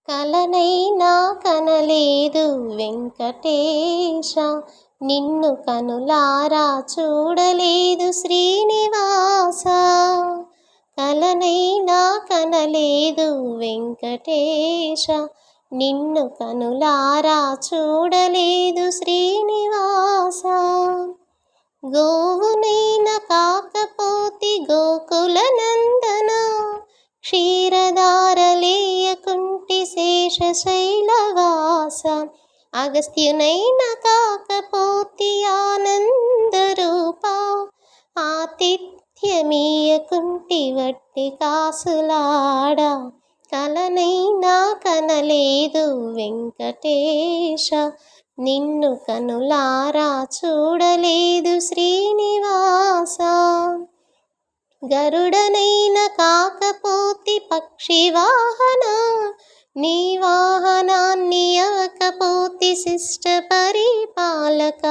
కలనైనా కనలేదు వెంకటేశ, నిన్ను కనులారా చూడలేదు శ్రీనివాస. కలనైనా కనలేదు వెంకటేశ, నిన్ను కనులారా చూడలేదు శ్రీనివాస. గోవునైన కాకపోతి గోకుల నందన, క్షీరధారలేయకుంటి శేషశైలవాస. అగస్త్యునైన కాకపోతి ఆనందరూప, ఆతిథ్యమీయకుంటి వట్టి కాసులాడ. కలనైనా కనలేదు వెంకటేశ, నిన్ను కనులారా చూడలేదు శ్రీనివాస. గరుడనైన కాకపోతి పక్షివాహన, నీ వాహనాన్ని అవకపోతి శిష్ట పరిపాలక.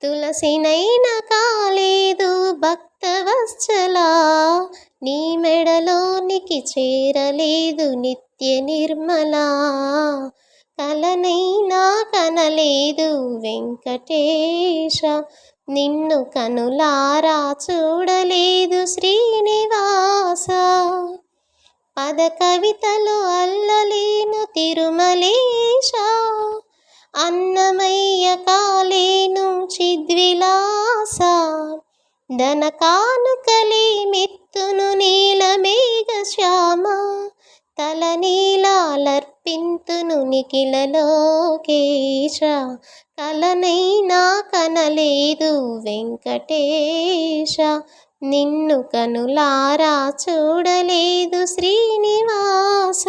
తులసినైన కాలేదు భక్తవత్సల, నీ మెడలోనికి చేరలేదు నిత్య నిర్మలా. కలనైనా కనలేదు వెంకటేశ, నిన్ను కనులారా చూడలేదు శ్రీనివాస. పద కవితలు అల్లలేను తిరుమలేశ, అన్నమయ్య కాలేను చిద్విలాస. ధన కానుకలే మెత్తును నీలమేఘ శ్యామ, తలనీలాలర్పింతును నిఖిల లోకేశ. కలనైనా కనలేదు వెంకటేశ, నిన్ను కనులారా చూడలేదు శ్రీనివాస.